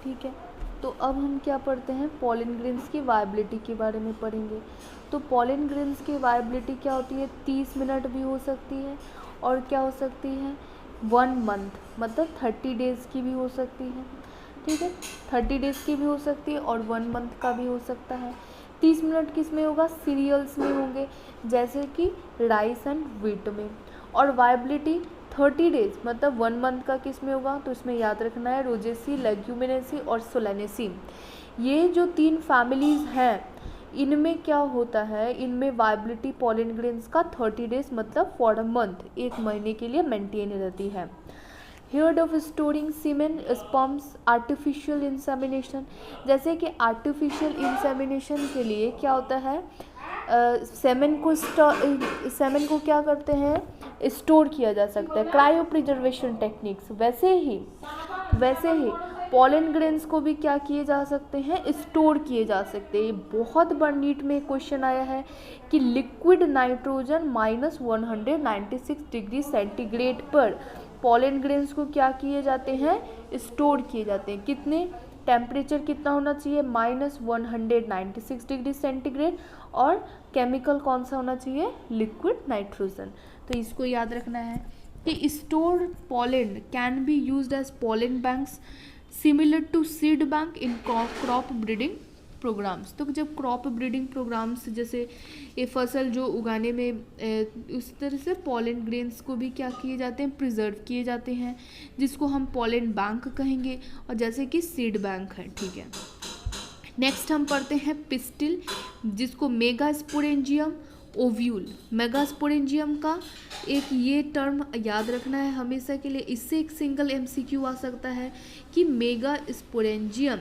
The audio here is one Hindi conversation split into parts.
ठीक है, तो अब हम क्या पढ़ते हैं, पॉलन ग्रेन्स की वायबिलिटी के बारे में पढ़ेंगे। तो पॉलन ग्रेन्स की वायबिलिटी क्या होती है, 30 मिनट भी हो सकती है और क्या हो सकती है 1 मंथ, मतलब 30 डेज़ की भी हो सकती है। ठीक है, 30 डेज़ की भी हो सकती है और 1 मंथ का भी हो सकता है। 30 मिनट किस में होगा, सीरियल्स में होंगे, जैसे कि राइस एंड व्हीट में। और वायबिलिटी 30 डेज मतलब 1 मंथ का किस में होगा, तो इसमें याद रखना है रोजेसी, लेग्यूमिनेसी और सोलेनेसी। ये जो 3 फैमिलीज़ हैं, इनमें क्या होता है, इनमें वायबिलिटी पॉलन ग्रेन्स का 30 डेज मतलब फॉर अ मंथ, 1 महीने के लिए मेंटेन रहती है। Heard of storing semen sperms artificial insemination, जैसे कि आर्टिफिशियल इंसेमिनेशन के लिए क्या होता है, सेमेन को क्या करते हैं, स्टोर किया जा सकता है, क्रायो प्रिजर्वेशन टेक्निक्स। वैसे ही पॉलन ग्रेन्स को भी क्या किए जा सकते हैं, स्टोर किए जा सकते हैं। बहुत बार नीट में क्वेश्चन आया है कि लिक्विड नाइट्रोजन -196 डिग्री सेंटीग्रेड पर पॉलन ग्रेन्स को क्या किए जाते हैं, स्टोर किए जाते हैं। कितने, टेम्परेचर कितना होना चाहिए, -196 डिग्री सेंटीग्रेड, और केमिकल कौन सा होना चाहिए, लिक्विड नाइट्रोजन। तो इसको याद रखना है कि stored pollen can be used as pollen banks similar to seed bank in crop breeding programmes. तो जब क्रॉप ब्रीडिंग प्रोग्राम्स, जैसे ये फसल जो उगाने में उस तरह से पॉलन ग्रेन्स को भी क्या किए जाते हैं, प्रिजर्व किए जाते हैं, जिसको हम पॉलन बैंक कहेंगे, और जैसे कि सीड बैंक है। ठीक है, नेक्स्ट हम पढ़ते हैं पिस्टिल, जिसको मेगास्पोरेंजियम ओव्यूल। मेगास्पोरेंजियम का एक ये टर्म याद रखना है हमेशा के लिए, इससे एक सिंगल MCQ आ सकता है कि मेगास्पोरेंजियम,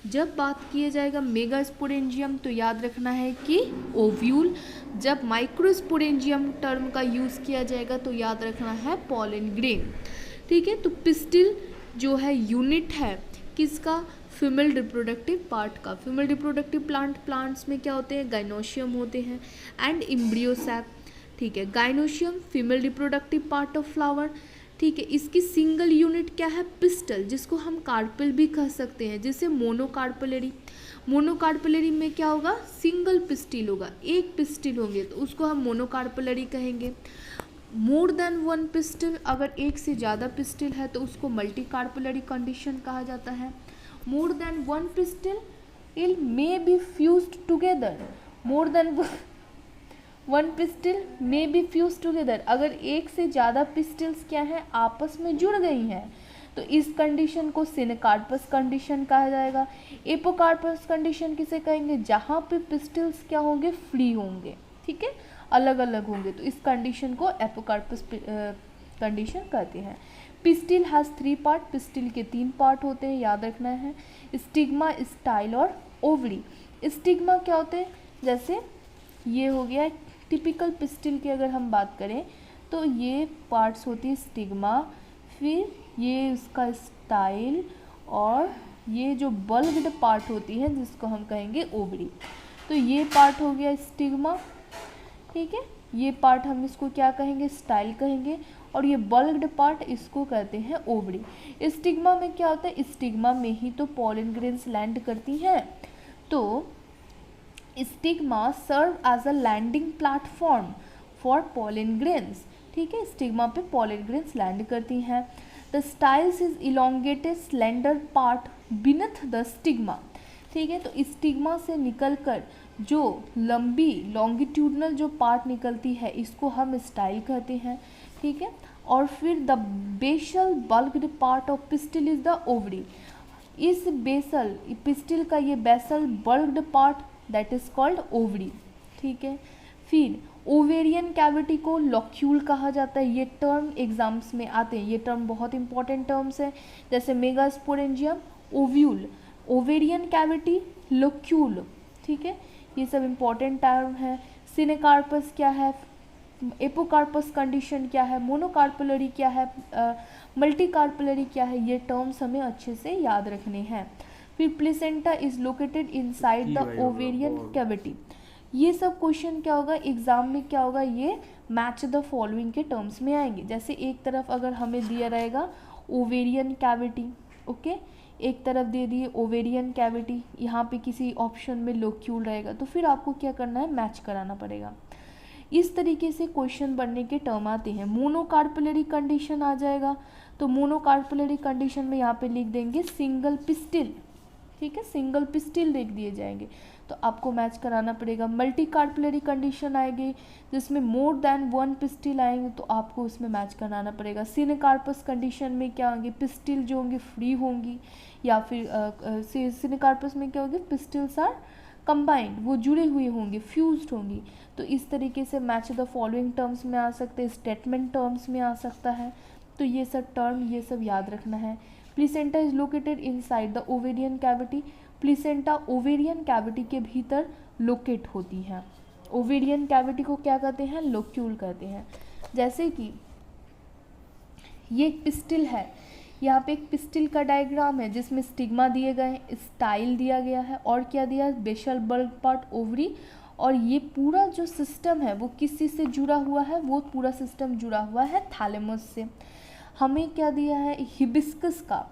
जब बात किया जाएगा मेगास्पोरेंजियम तो याद रखना है कि ओव्यूल, जब माइक्रोस्पोरेंजियम टर्म का यूज़ किया जाएगा तो याद रखना है पॉलन ग्रेन। ठीक है, तो पिस्टिल जो है यूनिट है किसका, फीमेल रिप्रोडक्टिव पार्ट का। फीमेल रिप्रोडक्टिव प्लांट्स में क्या होते हैं, गाइनोशियम होते हैं एंड एम्ब्रियो सैक। ठीक है, gynoecium female reproductive part of flower. ठीक है, इसकी सिंगल यूनिट क्या है, पिस्टल, जिसको हम कार्पेल भी कह सकते हैं, जैसे मोनोकार्पेलरी। मोनोकार्पेलरी में क्या होगा, सिंगल पिस्टिल होगा, एक पिस्टिल होंगे तो उसको हम मोनोकार्पेलरी कहेंगे। मोर देन 1 पिस्टिल, अगर एक से ज़्यादा पिस्टिल है तो उसको मल्टीकार्पेलरी कंडीशन कहा जाता है। More than 1 pistil may be fused together. More than 1 pistil may be fused together. अगर एक से ज़्यादा पिस्टिल्स क्या है, आपस में जुड़ गई हैं, तो इस कंडीशन को सिनेकार्पस कंडीशन कहा जाएगा। एपोकार्पस कंडीशन किसे कहेंगे, जहाँ पे पिस्टिल्स क्या होंगे, फ्री होंगे। ठीक है, अलग अलग होंगे, तो इस कंडीशन को एपोकार्पस कंडीशन कहते हैं। पिस्टिल हैज़ 3 पार्ट, पिस्टिल के 3 पार्ट होते हैं, याद रखना है, स्टिग्मा, स्टाइल और ओवरी। स्टिग्मा क्या होते हैं, जैसे ये हो गया टिपिकल पिस्टिल की अगर हम बात करें तो ये पार्ट्स होती है स्टिग्मा, फिर ये उसका स्टाइल, और ये जो बल्ब्ड पार्ट होती है जिसको हम कहेंगे ओवरी। तो ये पार्ट हो गया स्टिग्मा। ठीक है, ये पार्ट हम इसको क्या कहेंगे, स्टाइल कहेंगे, और ये बल्क्ड पार्ट इसको कहते हैं ओवरी। स्टिग्मा में क्या होता है, स्टिग्मा में ही तो पॉलन ग्रेन्स लैंड करती हैं, तो stigma serve as a landing platform for pollen grains. ठीक है, स्टिग्मा पे पॉलन ग्रेन्स लैंड करती हैं। The styles is elongated slender part beneath the stigma. ठीक है, तो स्टिग्मा से निकलकर जो लंबी लॉन्गिट्यूडनल जो पार्ट निकलती है इसको हम स्टाइल कहते हैं। ठीक है, और फिर the basal bulked part of pistil is the ovary. इस बेसल पिस्टिल का ये basal bulked part that is called ovary. ठीक है, फिर ओवेरियन कैविटी को लॉक्यूल कहा जाता है। ये टर्म एग्जाम्स में आते हैं, ये टर्म बहुत इंपॉर्टेंट टर्म्स हैं, जैसे megasporangium, ovule, ovarian cavity, locule. ठीक है, ये सब इंपॉर्टेंट टर्म है। सिनेकार्पस क्या है, एपोकार्पस कंडीशन क्या है, मोनोकार्पेलरी क्या है, मल्टीकार्पेलरी क्या है, ये टर्म्स हमें अच्छे से याद रखने हैं। फिर placenta is located inside the ovarian cavity. ये सब क्वेश्चन क्या होगा एग्जाम में, क्या होगा, ये मैच द फॉलोइंग के टर्म्स में आएंगे। जैसे एक तरफ अगर हमें दिया रहेगा ओवेरियन कैविटी, ओके। एक तरफ दे दिए ओवेरियन कैविटी, यहाँ पे किसी ऑप्शन में लोक्यूल रहेगा, तो फिर आपको क्या करना है, मैच कराना पड़ेगा। इस तरीके से क्वेश्चन बनने के टर्म आते हैं। मोनोकार्पलरी कंडीशन आ जाएगा, तो मोनोकार्पलरी कंडीशन में यहाँ पे लिख देंगे सिंगल पिस्टिल, ठीक है, सिंगल पिस्टिल लिख दिए जाएंगे, तो आपको मैच कराना पड़ेगा। मल्टी कार्पलरी कंडीशन आएगी जिसमें मोर देन वन पिस्टिल आएंगे, तो आपको उसमें मैच कराना पड़ेगा। सिनेकार्पस कंडीशन में क्या होंगे, पिस्टिल जो होंगी फ्री होंगी, या फिर सिनेकार्पस में क्या होगी, पिस्टिल्स आर कंबाइंड, वो जुड़े हुए होंगे, फ्यूज्ड होंगी। तो इस तरीके से मैच द फॉलोइंग टर्म्स में आ सकते हैं, स्टेटमेंट टर्म्स में आ सकता है। तो ये सब टर्म, ये सब याद रखना है। Placenta is located inside the ovarian cavity, placenta ovarian cavity के भीतर लोकेट होती है। ओवेरियन कैविटी को क्या कहते हैं, लोक्यूल कहते हैं। जैसे कि ये एक पिस्टिल है, यहाँ पे एक पिस्टिल का डायग्राम है जिसमें स्टिग्मा दिए गए हैं, स्टाइल दिया गया है, और क्या दिया है, बेसल बल्ब पार्ट, ओवरी, और ये पूरा जो सिस्टम है वो किसी से जुड़ा हुआ है, वो पूरा सिस्टम जुड़ा हुआ है थैलेमस से। हमें क्या दिया है, हिबिस्कस का,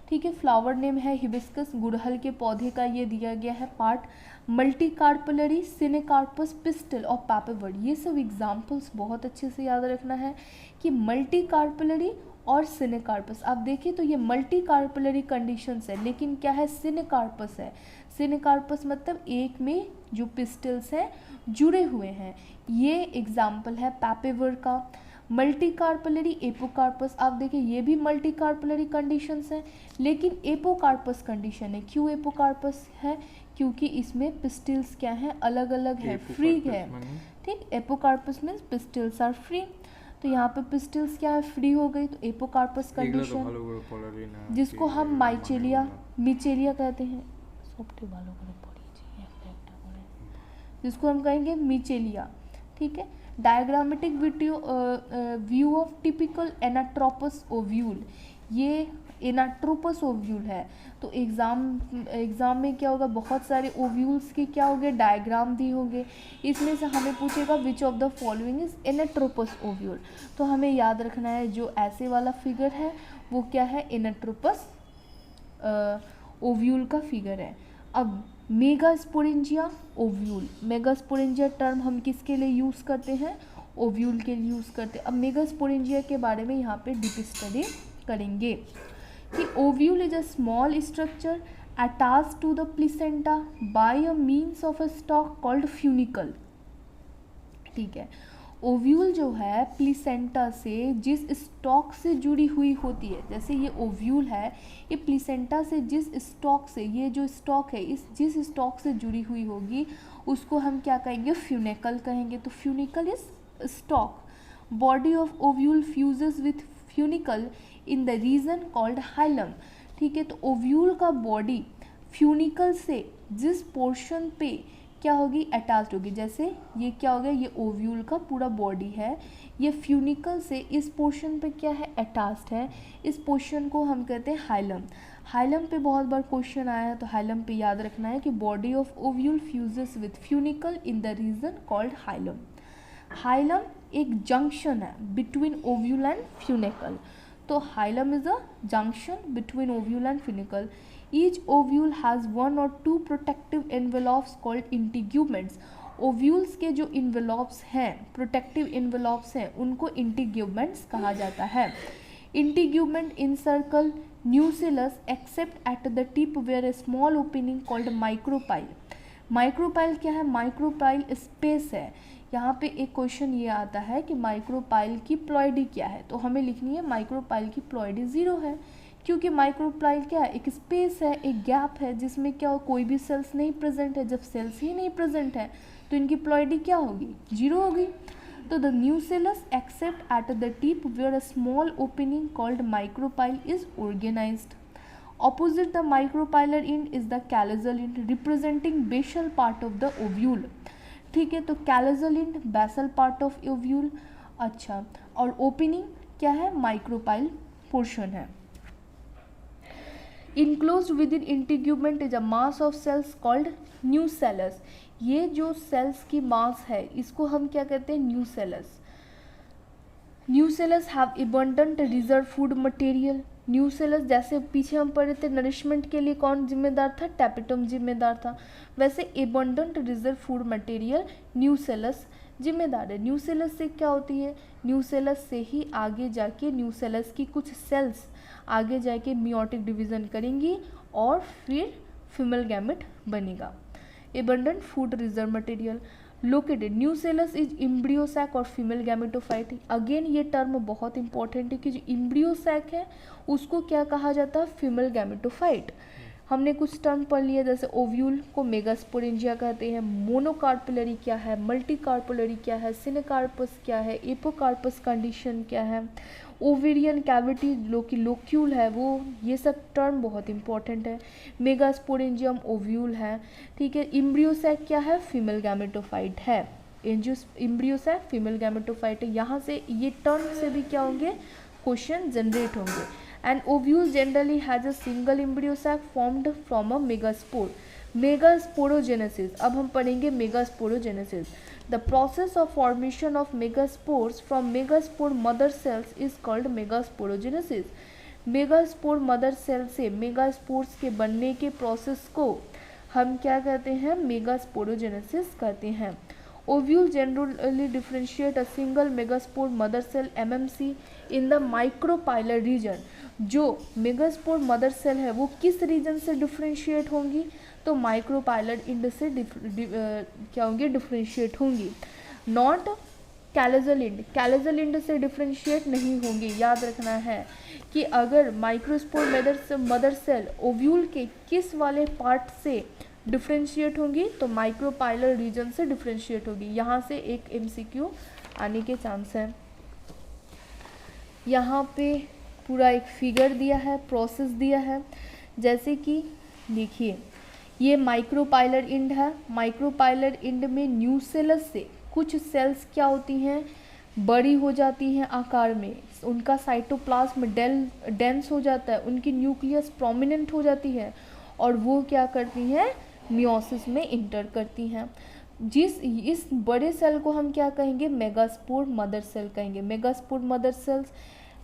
ठीक है, फ्लावर नेम है हिबिस्कस, गुड़हल के पौधे का ये दिया गया है पार्ट। मल्टी कार्पलरी, सिनेकार्पस, पिस्टल और पैपेवर्ड, ये सब एग्जाम्पल्स बहुत अच्छे से याद रखना है कि मल्टी कार्पलरी और सिनेकार्पस। आप देखिए तो ये मल्टी कार्पलरी कंडीशंस है, लेकिन क्या है, सिनेकार्पस है। सिनेकार्पस मतलब एक में जो पिस्टल्स हैं जुड़े हुए हैं, ये एग्जाम्पल है पैपेवर का। मल्टी कार्पलरी एपोकार्पस, आप देखिए ये भी मल्टी कार्पलरी कंडीशंस हैं, लेकिन एपोकार्पस कंडीशन है। क्यों एपोकार्पस है, क्योंकि इसमें पिस्टल्स क्या हैं, अलग अलग है, फ्री है, ठीक। Apocarpous means pistils are free, तो यहाँ पे पिस्टल्स क्या है, फ्री हो गई, तो एपोकार्पस कंडीशन, जिसको हम मिचेलिया कहते हैं, जिसको हम कहेंगे मिचेलिया, ठीक है। Diagrammatic view of typical anatropous ovule, ये एनाट्रोपस ओव्यूल है। तो एग्जाम में क्या होगा, बहुत सारे ओव्यूल्स के क्या होंगे, डायग्राम दिए होंगे, इसमें से हमें पूछेगा which of the following is anatropous ovule. तो हमें याद रखना है जो ऐसे वाला फिगर है वो क्या है, एनाट्रोपस ओव्यूल का फिगर है। अब मेगास्पोरेंजिया ओव्यूल, मेगास्पोरेंजिया टर्म हम किसके लिए यूज़ करते हैं, ओव्यूल के लिए यूज़ करते हैं। अब मेगास्पोरेंजिया के बारे में यहाँ पे डीप स्टडी करेंगे कि ovule is a small structure attached to the placenta by a means of a stalk called funicle, ठीक है। ओव्यूल जो है प्लेसेंटा से जिस स्टॉक से जुड़ी हुई होती है, जैसे ये ओव्यूल है, ये प्लेसेंटा से जिस स्टॉक से, ये जो स्टॉक है इस जिस स्टॉक से जुड़ी हुई होगी उसको हम क्या कहेंगे, फ्यूनिकल कहेंगे। तो funicle is stock. Body of ovule fuses with funicle in the reason called hilum, ठीक है। तो ओव्यूल का बॉडी फ्यूनिकल से जिस पोर्शन पे क्या होगी, अटैच्ड होगी। जैसे ये क्या हो गया, ये ओव्यूल का पूरा बॉडी है, ये फ्यूनिकल से इस पोर्शन पे क्या है, अटैच्ड है, इस पोर्शन को हम कहते हैं हाइलम। हाइलम पे बहुत बार क्वेश्चन आया है, तो हाइलम पे याद रखना है कि body of ovule fuses with funicle in the reason called hilum. Hilum एक जंक्शन है बिटवीन ओव्यूल एंड फ्यूनिकल, तो hilum is a junction between ovule and funicle. Each ovule has one or two protective envelopes called integuments. Ovules के जो इन्वेलॉप्स हैं, प्रोटेक्टिव इन्वेलॉप्स हैं, उनको इंटीग्यूमेंट्स कहा जाता है। Integument encircle nucellus except at the tip where a small opening called micropyle. Micropyle क्या है, माइक्रोपाइल स्पेस है। यहाँ पे एक क्वेश्चन ये आता है कि माइक्रोपाइल की प्लॉइडी क्या है, तो हमें लिखनी है माइक्रोपाइल की प्लॉइडी 0 है, क्योंकि माइक्रोपाइल क्या है, एक स्पेस है, एक गैप है जिसमें क्या कोई भी सेल्स नहीं प्रेजेंट है। जब सेल्स ही नहीं प्रेजेंट है तो इनकी प्लॉइडी क्या होगी, 0 होगी। तो the nucellus except at the tip where a small opening called micropyle is organised. Opposite the micropylar end is the chalazal end representing basal part of the ovule, ठीक है। तो chalazal end basal part of ovule, अच्छा, और ओपनिंग क्या है, माइक्रोपाइल पोर्शन है। Enclosed within integument is a mass of cells called nucellus. ये जो सेल्स की मास है इसको हम क्या कहते हैं, nucellus. Nucellus have abundant reserve food material. Nucellus, जैसे पीछे हम पढ़े थे नरिशमेंट के लिए कौन जिम्मेदार था, टैपेटम जिम्मेदार था, वैसे abundant reserve food material nucellus जिम्मेदार है। न्यूसेलस से क्या होती है, न्यूसेलस से ही आगे जाके न्यूसेलस की कुछ सेल्स आगे जाके मियोटिक डिवीजन करेंगी और फिर फीमेल गैमेट बनेगा। Abundant food reserve material located, nucellus is embryo sac और फीमेल गैमेटोफाइट। अगेन ये टर्म बहुत इंपॉर्टेंट है कि जो इम्ब्रियो सैक है उसको क्या कहा जाता है, फीमेल गैमेटोफाइट। हमने कुछ टर्म पढ़ लिया, जैसे ओव्यूल को मेगास्पोरेंजिया कहते हैं, मोनोकार्पुलरी क्या है, मल्टीकार्पुलरी क्या है, सिनेकार्पस क्या है, एपोकार्पस कंडीशन क्या है, ओवेरियन कैविटी जो कि लोक्यूल है वो, ये सब टर्म बहुत इंपॉर्टेंट है। मेगास्पोरेंजियम ओव्यूल है, ठीक है। इम्ब्रियोसैक क्या है, फीमेल गैमेटोफाइट है। इम्ब्रियोसैक फीमेल गैमेटोफाइट है। यहाँ से ये टर्म से भी क्या होंगे, क्वेश्चन जनरेट होंगे। And ovule generally has a single embryo sac formed from a megaspore. Megasporogenesis, अब हम पढ़ेंगे megasporogenesis. The process of formation of megaspores from megaspore mother cells is called megasporogenesis. Megaspore mother cell से मेगास्पोर्स के बनने के प्रोसेस को हम क्या कहते हैं, मेगास्पोरोजेनेसिस कहते हैं। Ovule generally differentiate a single megaspore mother cell MMC in the micropylar region. जो मेगास्पोर मदर सेल है वो किस रीजन से डिफ्रेंशिएट होंगी, तो माइक्रोपाइलर इंड से क्या होंगी, डिफ्रेंशिएट होंगी। नॉट कैलेजल इंड, कैलेजल इंड से डिफ्रेंशिएट नहीं होंगी। याद रखना है कि अगर माइक्रोस्पोर मदर सेल ओव्यूल के किस वाले पार्ट से डिफ्रेंशिएट होंगी, तो माइक्रोपाइलर रीजन से डिफ्रेंशिएट होगी। यहाँ से एक MCQ आने के चांस है। यहाँ पे पूरा एक फिगर दिया है, प्रोसेस दिया है, जैसे कि देखिए ये माइक्रोपाइलर इंड है। माइक्रोपाइलर इंड में न्यूसेलस से कुछ सेल्स क्या होती हैं, बड़ी हो जाती हैं आकार में, उनका साइटोप्लाज्म डेंस हो जाता है, उनकी न्यूक्लियस प्रोमिनेंट हो जाती है और वो क्या करती हैं, मियोसिस में इंटर करती हैं। इस बड़े सेल को हम क्या कहेंगे, मेगास्पोर मदर सेल कहेंगे। Megaspore mother cells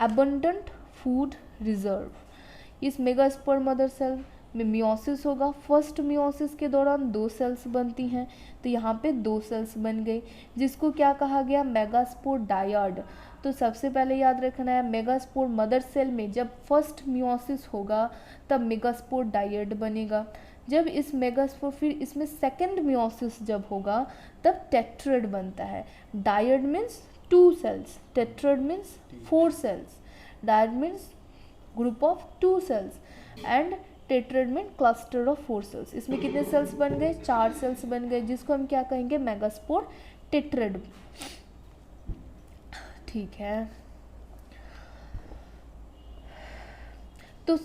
abundant food reserve. इस मेगास्पोर मदर सेल में मियोसिस होगा। फर्स्ट मियोसिस के दौरान 2 सेल्स बनती हैं, तो यहाँ पे 2 सेल्स बन गई, जिसको क्या कहा गया, मेगास्पोर डायड। तो सबसे पहले याद रखना है, मेगास्पोर मदर सेल में जब फर्स्ट मियोसिस होगा तब मेगास्पोर डायड बनेगा। जब इस मेगास्पोर फिर इसमें सेकंड मियोसिस जब होगा तब टेट्राड बनता है। Dyad means 2 cells, tetrad means 4 cells, dyad means group of 2 cells and tetrad में क्लस्टर ऑफ 4 सेल्स। इसमें कितने सेल्स बन गए, 4 सेल्स बन गए, जिसको हम क्या कहेंगे, मेगास्पोर टेट्राड। ठीक है, तो